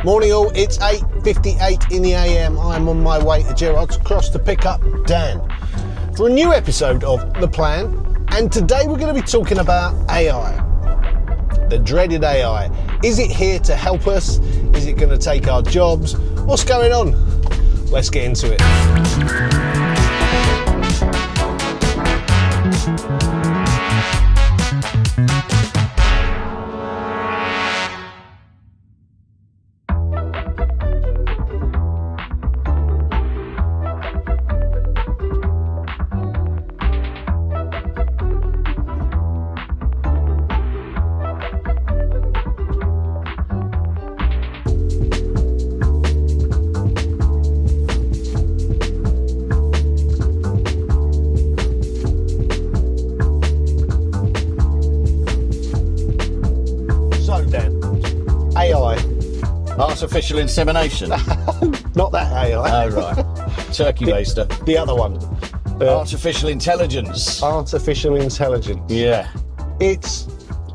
Morning all, it's 8:58 in the AM. I'm on my way to Gerrard's Cross to pick up Dan for a new episode of The Plan. And today we're going to be talking about AI. The dreaded AI. Is it here to help us? Is it going to take our jobs? What's going on? Let's get into it. Artificial insemination. Not that AI. Oh, right. Turkey baster. The other one. Artificial intelligence. Artificial intelligence. Yeah. It's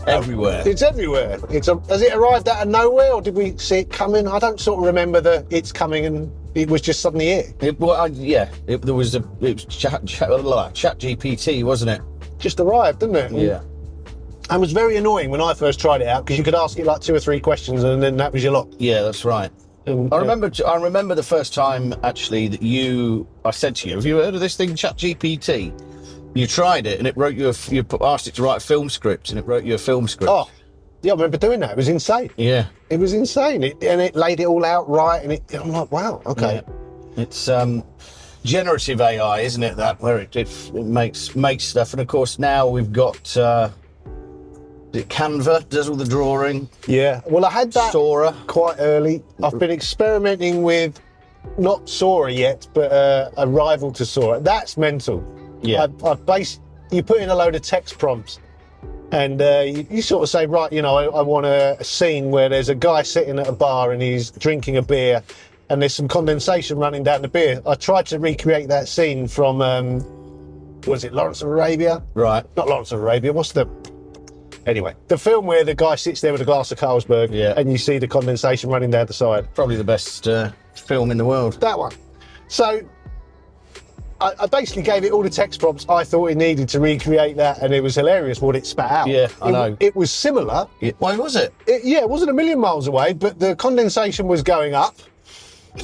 everywhere. It's everywhere. Has it arrived out of nowhere, or did we see it coming? I don't sort of remember it's coming and it was just suddenly here. It was Chat GPT, wasn't it? Just arrived, didn't it? Yeah. And was very annoying when I first tried it out, because you could ask it like 2 or 3 questions and then that was your lot. Yeah, that's right. I remember the first time actually that I said to you, have you heard of this thing, Chat GPT? You tried it and it wrote you asked it to write a film script and it wrote you a film script. Oh, yeah, I remember doing that. It was insane. Yeah. It was insane. It laid it all out right, and I'm like, wow, okay. Yeah. It's generative AI, isn't it? That where it makes stuff, and of course now we've got Canva does all the drawing. Yeah. Well, I had that Sora quite early. I've been experimenting with not Sora yet, but a rival to Sora. That's mental. Yeah. You put in a load of text prompts, and you sort of say, right, I want a scene where there's a guy sitting at a bar and he's drinking a beer, and there's some condensation running down the beer. I tried to recreate that scene from, was it Lawrence of Arabia? Right. Not Lawrence of Arabia. Anyway, the film where the guy sits there with a glass of Carlsberg, and you see the condensation running down the side. Probably the best film in the world. That one. So I basically gave it all the text prompts I thought it needed to recreate that, and it was hilarious what it spat out. Yeah, I know. It was similar. Yeah. Why was it? It wasn't a million miles away, but the condensation was going up,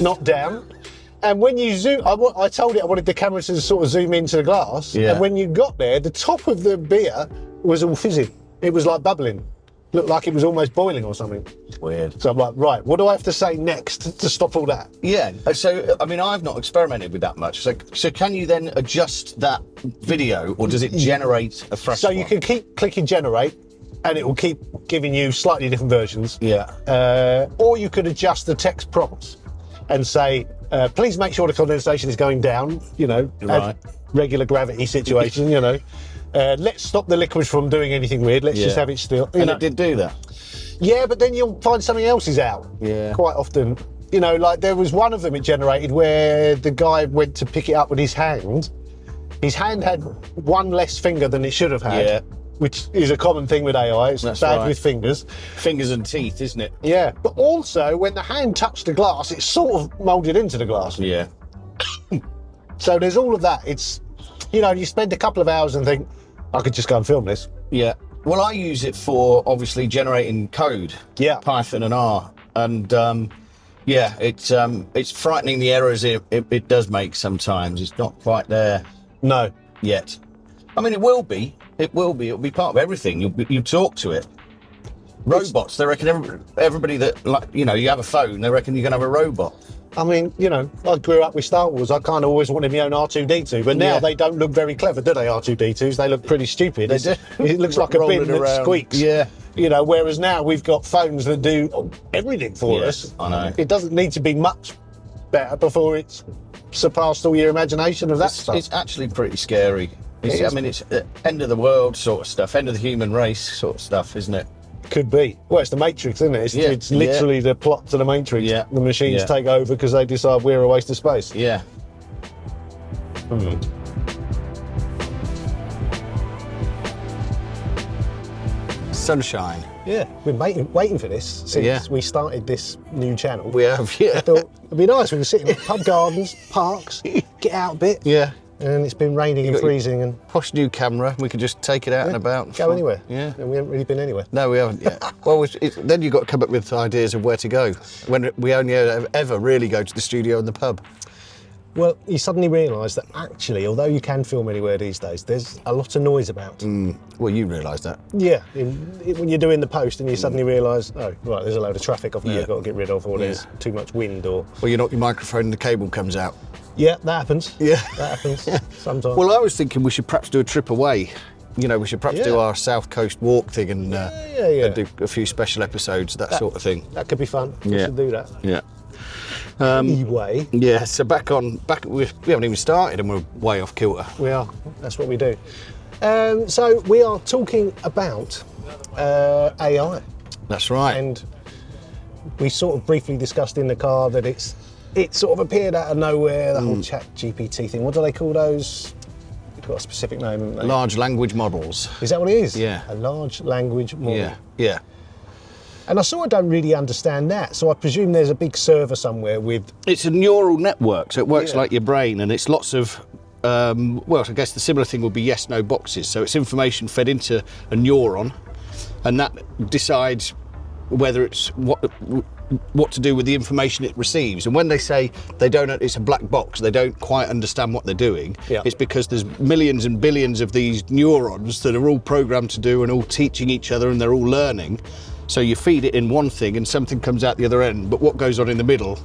not down. And when you zoom, I told it I wanted the camera to sort of zoom into the glass. Yeah. And when you got there, the top of the beer was all fizzing. It was like bubbling. Looked like it was almost boiling or something. Weird. So I'm like, right, what do I have to say next to stop all that? Yeah. So, I mean, I've not experimented with that much. So can you then adjust that video, or does it generate a fresh one? So you can keep clicking generate, and it will keep giving you slightly different versions. Yeah. Or you could adjust the text prompts and say, please make sure the condensation is going down, Right. regular gravity situation, let's stop the liquid from doing anything weird. Let's just have it still. And it did do that. Yeah, but then you'll find something else is out. Yeah. Quite often. Like there was one of them it generated where the guy went to pick it up with his hand. His hand had one less finger than it should have had. Yeah. Which is a common thing with AI. It's That's bad right. with fingers. Fingers and teeth, isn't it? Yeah. But also, when the hand touched the glass, it sort of moulded into the glass. Yeah. So there's all of that. It's, you spend a couple of hours and think, I could just go and film this. Yeah. Well, I use it for obviously generating code. Yeah. Python and R. And it's frightening the errors it does make sometimes. It's not quite there No. yet. I mean, it will be. It'll be part of everything. You talk to it. Robots, they reckon everybody that, you have a phone, they reckon you're going to have a robot. I mean, I grew up with Star Wars. I kind of always wanted my own R2-D2, but now they don't look very clever, do they, R2-D2s? They look pretty stupid. They do. It looks like a bin that squeaks. Yeah. Whereas now we've got phones that do everything for us. I know. It doesn't need to be much better before it's surpassed all your imagination of that stuff. It's actually pretty scary. It's end of the world sort of stuff, end of the human race sort of stuff, isn't it? Could be. Well, it's the Matrix, isn't it? It's literally the plot to the Matrix. Yeah. The machines take over because they decide we're a waste of space. Yeah. Sunshine. Yeah, we've been waiting for this since Yeah. we started this new channel. We have, yeah. I thought it'd be nice. We can sit in pub gardens, parks, get out a bit. Yeah. And it's been raining and got your- freezing and Posh new camera. We could just take it out and about. go anywhere. Yeah. And we haven't really been anywhere. No, we haven't yet. Well, then you've got to come up with ideas of where to go when we only ever really go to the studio and the pub. Well, you suddenly realise that actually, although you can film anywhere these days, there's a lot of noise about. Well, you realise that. Yeah, when you're doing the post and you suddenly realise, oh, right, there's a load of traffic I've now Yeah. got to get rid of, or there's too much wind, or... Well, you knock your microphone and the cable comes out. Yeah, that happens. Yeah. That happens sometimes. Well, I was thinking we should perhaps do a trip away. You know, we should perhaps do Yeah. our South Coast walk thing and, yeah. and do a few special episodes, that sort of thing. That could be fun. We Yeah. should do that. Yeah. Anyway, Yeah, so we haven't even started and we're way off kilter. we are. That's what we do. So we are talking about AI. That's right. And we sort of briefly discussed in the car that it sort of appeared out of nowhere, the whole chat GPT thing. What do they call those? It's got a specific name, haven't they? Large language models. Is that what it is? Yeah. A large language model. Yeah, yeah. And I sort of don't really understand that. So I presume there's a big server somewhere with... It's a neural network, so it works Yeah. like your brain, and it's lots of, well, I guess the similar thing would be yes-no boxes. So it's information fed into a neuron, and that decides whether it's what to do with the information it receives. And when they say they don't, it's a black box, they don't quite understand what they're doing, Yeah. it's because there's millions and billions of these neurons that are all programmed to do and all teaching each other, and they're all learning. So you feed it in one thing and something comes out the other end, but what goes on in the middle,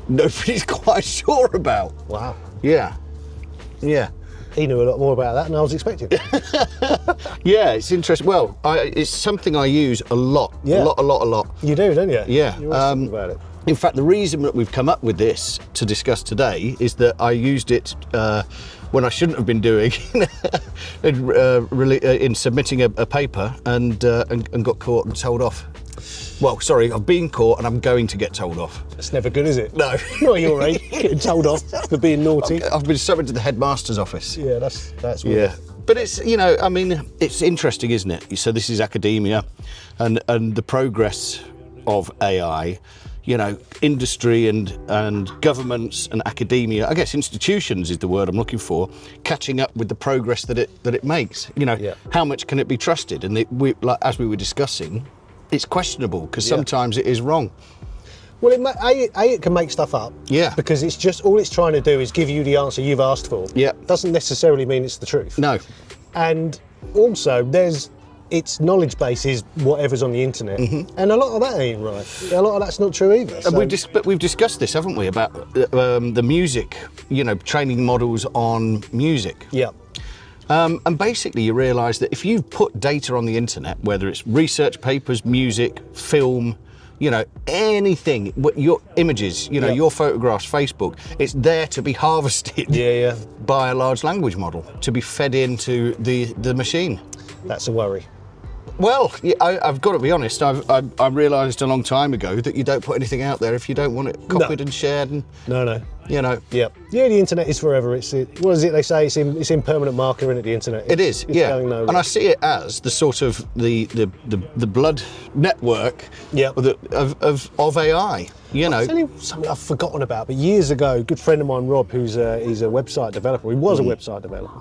nobody's quite sure about. Wow. Yeah. Yeah. He knew a lot more about that than I was expecting. Yeah, it's interesting. Well, it's something I use a lot. Yeah. A lot. You do, don't you? Yeah, You always talk about it. In fact, the reason that we've come up with this to discuss today is that I used it when I shouldn't have been doing in submitting a paper and got caught and told off. Well, sorry, I've been caught and I'm going to get told off. It's never good, is it? No. Not at your age, getting told off for being naughty. I've been summoned to the headmaster's office. Yeah, that's weird. Yeah, but it's, you know, I mean, it's interesting, isn't it? So this is academia, and the progress of AI. You know, industry and governments and academia. I guess institutions is the word I'm looking for. Catching up with the progress that it makes. You know, Yeah. how much can it be trusted? And like as we were discussing, it's questionable because Yeah. sometimes it is wrong. Well, it can make stuff up. Yeah. Because it's just, all it's trying to do is give you the answer you've asked for. Yeah. Doesn't necessarily mean it's the truth. No. And also, its knowledge base is whatever's on the internet. And a lot of that ain't right. A lot of that's not true either. So, But we've discussed this, haven't we, about the music, you know, training models on music. yeah. And basically you realise that if you put data on the internet, whether it's research papers, music, film, you know, anything, your images, you know, Yeah. your photographs, Facebook, it's there to be harvested Yeah. by a large language model, to be fed into the machine. That's a worry. Well, yeah, I've got to be honest. I realised a long time ago that you don't put anything out there if you don't want it copied and shared, and No. you know. Yeah. Yeah, the internet is forever. What is it they say? It's in permanent marker, isn't it, the internet? It is, It's yeah. going nowhere. And I see it as the sort of the blood network Yeah. of AI. You know. I'll tell you something I've forgotten about, but years ago, a good friend of mine, Rob, he's a website developer. He was a website developer.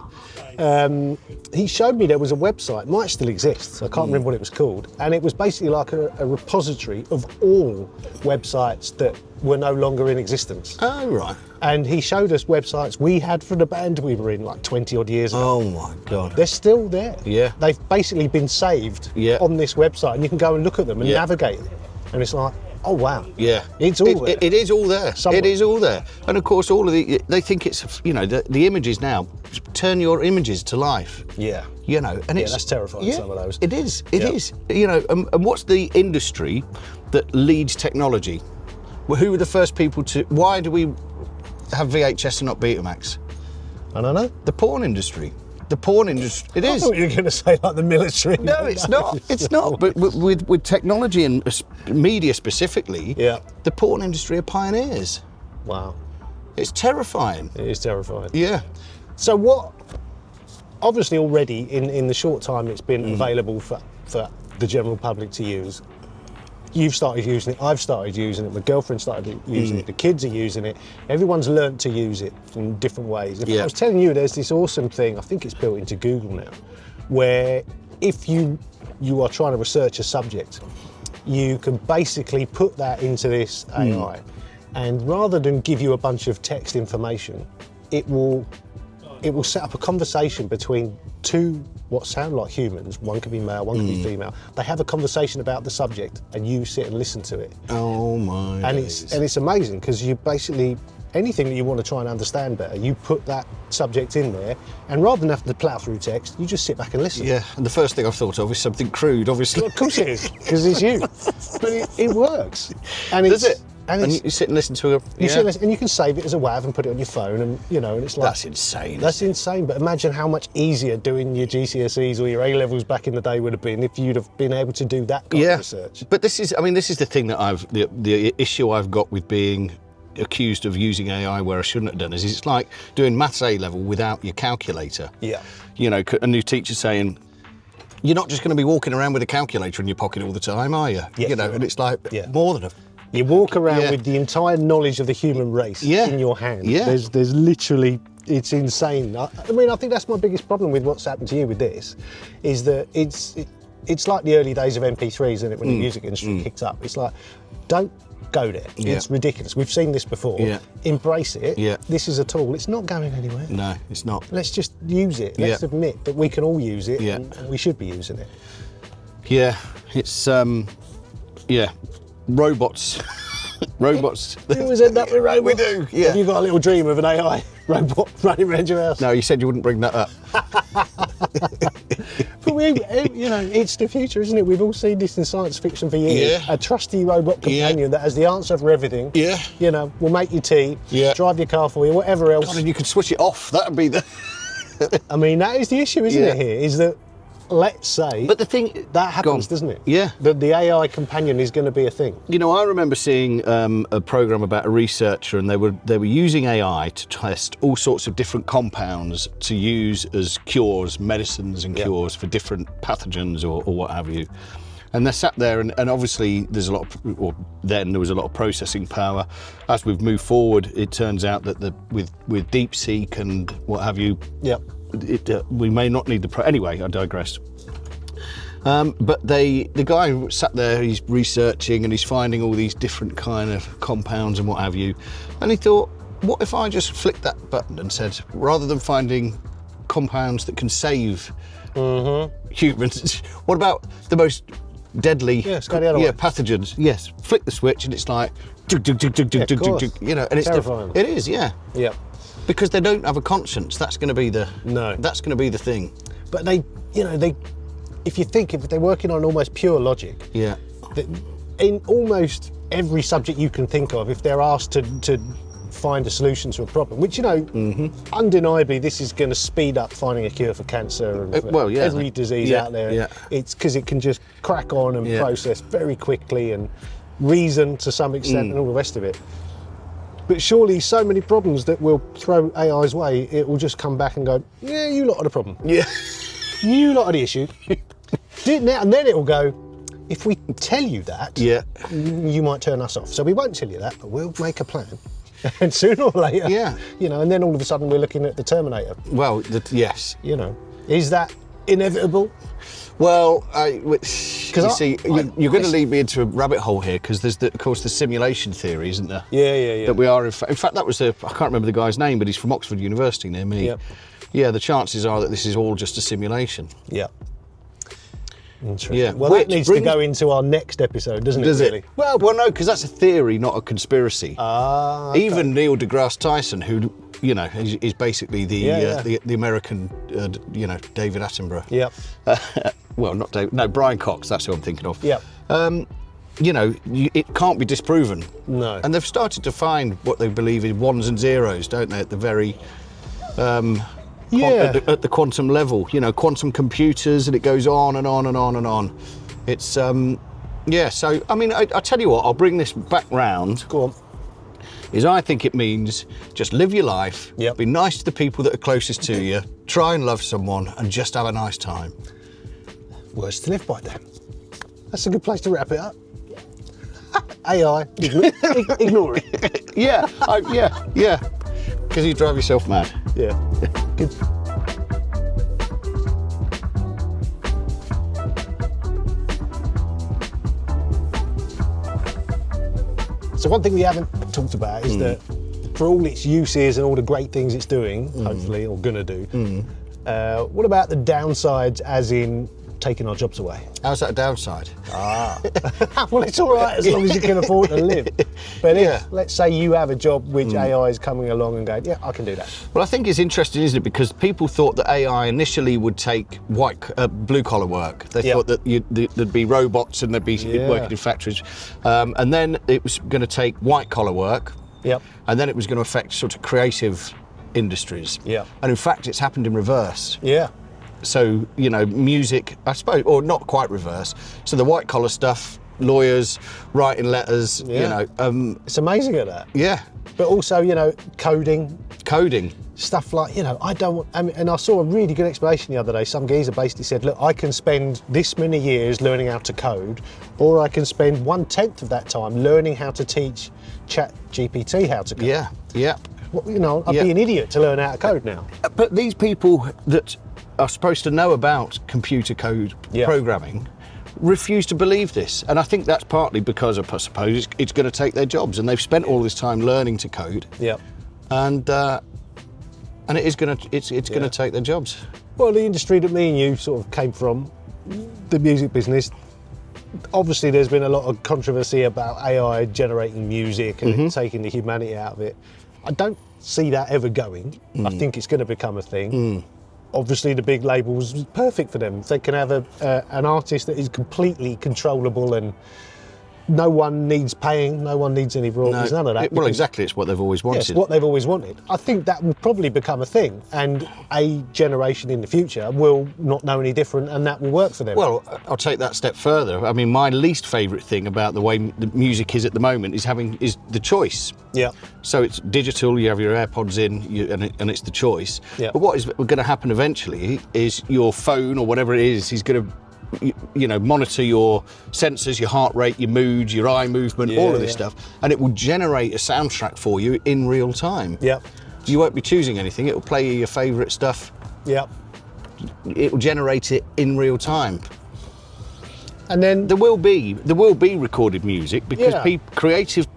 He showed me there was a website, it might still exist, I can't remember what it was called, and it was basically like a repository of all websites that were no longer in existence. Oh right. And he showed us websites we had for the band we were in like 20 odd years ago. Oh my God. They're still there. Yeah. They've basically been saved Yeah. on this website, and you can go and look at them and Yeah. navigate them. And it's like, oh wow. Yeah, It's all there. It is all there. Somewhere. It is all there. And of course, all of they think it's, you know, the images now. Turn your images to life. Yeah. You know, and it's that's terrifying, some of those. It is. It Yeah. is. You know, and what's the industry that leads technology? Well, who were the first people to? Why do we have VHS and not Betamax? I don't know. The porn industry. The porn industry. It I is. thought you were going to say like the military. No, it's not. It's not. But with technology and media specifically, Yeah. the porn industry are pioneers. Wow. It's terrifying. It is terrifying. Yeah. So what, obviously already in the short time it's been available for the general public to use. You've started using it, I've started using it, my girlfriend started using it, the kids are using it, everyone's learnt to use it in different ways. I was telling you, there's this awesome thing, I think it's built into Google now, where if you are trying to research a subject, you can basically put that into this AI, and rather than give you a bunch of text information, it will set up a conversation between two what sound like humans. One could be male, one could be female. They have a conversation about the subject, and you sit and listen to it. Oh my! And days. it's amazing, because you basically, anything that you want to try and understand better, you put that subject in there, and rather than having to plough through text, you just sit back and listen. Yeah, and the first thing I thought of is something crude, obviously. Well, of course it is, because it's you. But it works. And Does it? And you sit and listen to a. You sit and listen, and you can save it as a WAV and put it on your phone, and and it's like That's insane. That's insane. But imagine how much easier doing your GCSEs or your A levels back in the day would have been if you'd have been able to do that kind of research. But this is the thing that the issue I've got with being accused of using AI where I shouldn't have done is it's like doing maths A level without your calculator. Yeah. A new teacher saying, you're not just going to be walking around with a calculator in your pocket all the time, are you? Yes, and it's like more than a. You walk around with the entire knowledge of the human race in your hand. Yeah. There's literally, it's insane. I think that's my biggest problem with what's happened to you with this, is that it's like the early days of MP3s, isn't it, when the music industry kicked up. It's like, don't go there. Yeah. It's ridiculous. We've seen this before. Yeah. Embrace it. Yeah. This is a tool. It's not going anywhere. No, it's not. Let's just use it. Let's admit that we can all use it, and we should be using it. Yeah, it's robots. Robots. We always end up with robots. We do, yeah. Have you got a little dream of an AI robot running around your house? No, you said you wouldn't bring that up. But it's the future, isn't it? We've all seen this in science fiction for years. Yeah. A trusty robot companion that has the answer for everything. Yeah. Will make your tea, drive your car for you, whatever else. God, and you could switch it off. That would be the. I mean, that is the issue, isn't it, here? Is that, let's say, But the thing that happens, doesn't it? Yeah. That the AI companion is going to be a thing. I remember seeing a program about a researcher, and they were using AI to test all sorts of different compounds to use as cures, medicines and cures for different pathogens or what have you. And they're sat there, and obviously there was a lot of processing power. As we've moved forward, it turns out that with DeepSeek and what have you, we may not need anyway, I digress. But the guy sat there, he's researching and he's finding all these different kind of compounds and what have you. And he thought, what if I just flicked that button and said, rather than finding compounds that can save humans, what about the most deadly pathogens? Yes, flick the switch and it's like, and it's terrifying. It is, yeah. Because they don't have a conscience. That's going to be That's going to be the thing. But if they're working on almost pure logic, in almost every subject you can think of, if they're asked to find a solution to a problem, which undeniably this is going to speed up finding a cure for cancer and every disease out there. It's because it can just crack on and process very quickly and reason to some extent and all the rest of it. But surely so many problems that we'll throw AI's way, it will just come back and go, yeah, you lot are the problem. Yeah. You lot are the issue. And then it will go, if we tell you that, you might turn us off. So we won't tell you that, but we'll make a plan. And sooner or later, and then all of a sudden we're looking at the Terminator. Well, yes. Is that inevitable? Well, you're going to lead me into a rabbit hole here, because there's, of course, the simulation theory, isn't there? Yeah. That we are, in fact, that was I can't remember the guy's name, but he's from Oxford University near me. Yep. Yeah, the chances are that this is all just a simulation. Yeah. Interesting. Yeah. Well, that needs to go into our next episode, doesn't it? Does really? it? Well, no, because that's a theory, not a conspiracy. Okay. Even Neil deGrasse Tyson, who is basically the American, David Attenborough. Yep. Well, not David. No, Brian Cox. That's who I'm thinking of. Yep. It can't be disproven. No. And they've started to find what they believe is ones and zeros, don't they? At the very at the quantum level, quantum computers, and it goes on and on and on and on. It's so I mean, I tell you what, I'll bring this back round. Go on. I think it means just live your life, be nice to the people that are closest to you, try and love someone, and just have a nice time. Words to live by then. That's a good place to wrap it up. AI, ignore it. Yeah, yeah. Because you drive yourself mad. Yeah, good. So one thing we haven't talked about is that for all its uses and all the great things it's doing, hopefully, or gonna do, what about the downsides, as in taking our jobs away? How's that a downside? Well, it's all right as long as you can afford to live. But if, let's say you have a job which AI is coming along and going, yeah, I can do that. Well, I think it's interesting, isn't it? Because people thought that AI initially would take blue collar work. They thought that there'd be robots and they'd be working in factories. And then it was going to take white collar work. Yep. And then it was going to affect sort of creative industries. Yeah. And in fact, it's happened in reverse. Yeah. So, you know, music, I suppose, or not quite reverse. So the white collar stuff, lawyers, writing letters, you know. It's amazing at that. Yeah. But also, you know, coding. Stuff like, you know, and I saw a really good explanation the other day. Some geezer basically said, look, I can spend this many years learning how to code, or I can spend 1/10 of that time learning how to teach ChatGPT how to code. Yeah, yeah. Well, you know, I'd be an idiot to learn how to code now. But these people that are supposed to know about computer code programming refuse to believe this. And I think that's partly because, I suppose, it's going to take their jobs, and they've spent all this time learning to code. Yeah. And it is going to take their jobs. Well, the industry that me and you sort of came from, the music business, obviously there's been a lot of controversy about AI generating music and it taking the humanity out of it. I don't see that ever going. I think it's going to become a thing. Obviously the big labels is perfect for them. They can have an artist that is completely controllable and no one needs paying, no one needs any royalties, none of that. Well, exactly, it's what they've always wanted. Yes, what they've always wanted. I think that will probably become a thing, and a generation in the future will not know any different, and that will work for them. Well, I'll take that step further. I mean, my least favourite thing about the way the music is at the moment is the choice. Yeah. So it's digital, you have your AirPods in, and it's the choice. Yeah. But what is going to happen eventually is your phone or whatever it is going to, you know, monitor your sensors, your heart rate, your mood, your eye movement, all of this stuff, and it will generate a soundtrack for you in real time. Yeah. You won't be choosing anything, it will play you your favourite stuff. Yeah. It will generate it in real time. And then There will be recorded music because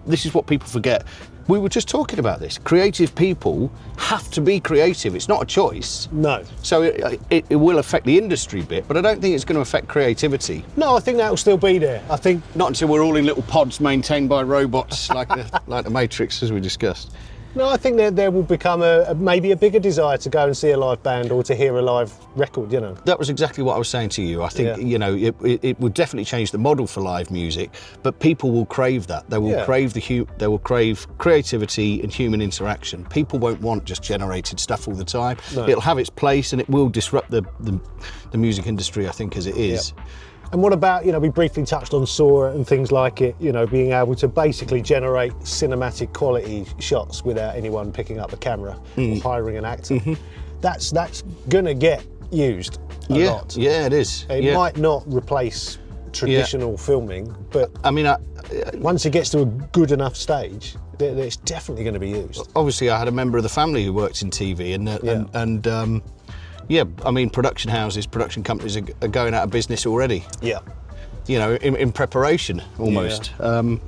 this is what people forget. We were just talking about this. Creative people have to be creative. It's not a choice. no. So it will affect the industry bit, but I don't think it's going to affect creativity. No, I think that will still be there. I think Not until we're all in little pods maintained by robots like the Matrix, as we discussed. I think there will become maybe a bigger desire to go and see a live band or to hear a live record, you know. That was exactly what I was saying to you. I think, you know, it would definitely change the model for live music, but people will crave that. They will crave they will crave creativity and human interaction. People won't want just generated stuff all the time. No. It'll have its place and it will disrupt the music industry, I think, as it is. Yeah. And what about, you know, we briefly touched on Saw and things like it, you know, being able to basically generate cinematic quality shots without anyone picking up a camera or hiring an actor. That's gonna get used a lot. Yeah, it is. It might not replace traditional filming, but I mean, once it gets to a good enough stage, it's definitely going to be used. Obviously, I had a member of the family who worked in TV, and I mean, production houses, production companies are going out of business already. Yeah. You know, in preparation almost. You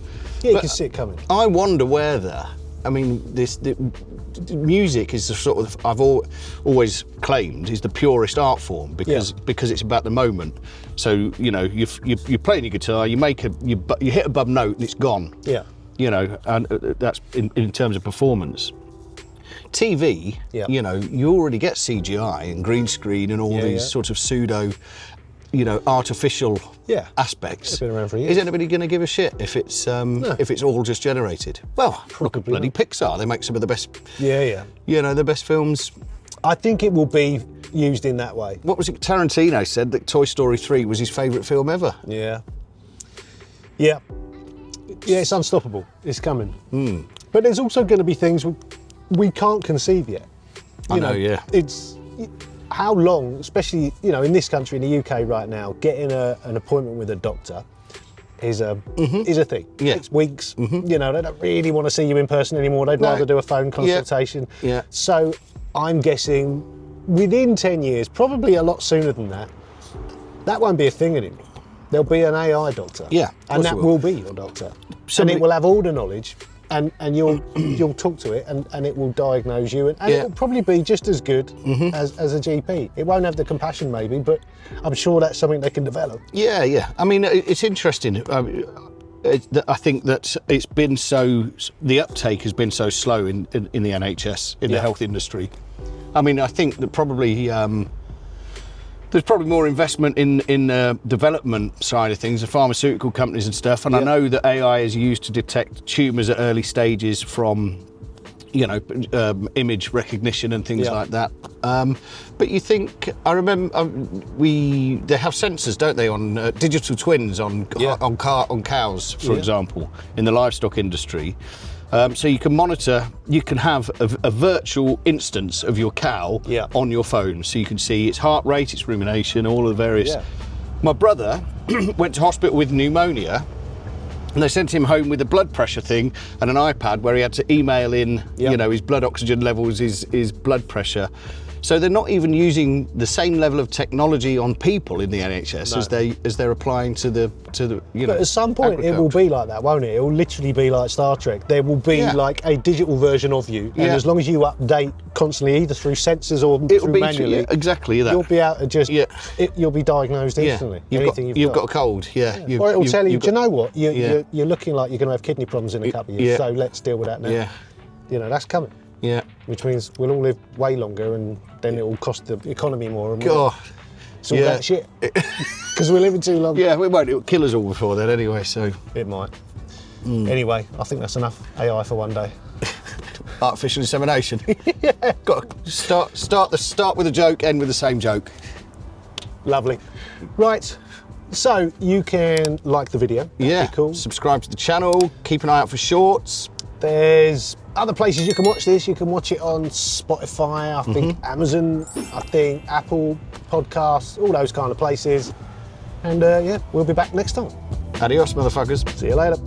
can see it coming. I wonder whether, I mean, the music is the sort of, I've always claimed, is the purest art form because it's about the moment. So, you know, you're playing your guitar, you hit a bub note and it's gone. Yeah. You know, and that's in terms of performance. TV, you know, you already get CGI and green screen and all these sort of pseudo, you know, artificial aspects. It's been around for years. Is anybody going to give a shit if it's if it's all just generated? Well, look at bloody Pixar. They make some of the best. You know, the best films. I think it will be used in that way. What was it? Tarantino said that Toy Story 3 was his favourite film ever. Yeah. It's unstoppable. It's coming. But there's also going to be things we can't conceive yet. It's how long, especially, you know, in this country, in the UK right now, getting an appointment with a doctor is a thing. Yeah. It's weeks. You know, they don't really want to see you in person anymore. They'd rather do a phone consultation. Yeah. So I'm guessing within 10 years, probably a lot sooner than that, that won't be a thing anymore. There'll be an AI doctor. Yeah, and that will be your doctor. And it will have all the knowledge, and you'll talk to it, and it will diagnose you, and it will probably be just as good as a GP. It won't have the compassion maybe, but I'm sure that's something they can develop. Yeah. I mean, it's interesting. I think that it's been the uptake has been so slow in the NHS, in the health industry. I mean, I think that probably there's probably more investment in the development side of things, the pharmaceutical companies and stuff. And I know that AI is used to detect tumours at early stages from, image recognition and things like that. But you think, I remember, they have sensors, don't they, on digital twins on cows, for example, in the livestock industry. So you can monitor, you can have a virtual instance of your cow on your phone. So you can see its heart rate, its rumination, all of the various. Yeah. My brother went to hospital with pneumonia, and they sent him home with a blood pressure thing and an iPad where he had to email in, his blood oxygen levels, his blood pressure. So they're not even using the same level of technology on people in the NHS as they're applying to the But at some point it will be like that, won't it? It will literally be like Star Trek. There will be like a digital version of you, and as long as you update constantly, either through sensors or through manually, exactly that. You'll be able to just you'll be diagnosed instantly. You've got a cold, or it'll tell you. Do you know what? You're looking like you're going to have kidney problems in a couple of years. So let's deal with that now. Yeah. That's coming. Yeah. Which means we'll all live way longer, and then it will cost the economy more. And God. It's all that shit. Because we're living too long. Yeah, it won't. It'll kill us all before then anyway, so. It might. Anyway, I think that's enough AI for one day. Artificial insemination. Got to start with a joke, end with the same joke. Lovely. Right. So you can like the video. That'd be cool. Subscribe to the channel. Keep an eye out for shorts. There's other places you can watch this. You can watch it on Spotify, I think Amazon, I think Apple Podcasts, all those kind of places. And we'll be back next time. Adios, motherfuckers. See you later.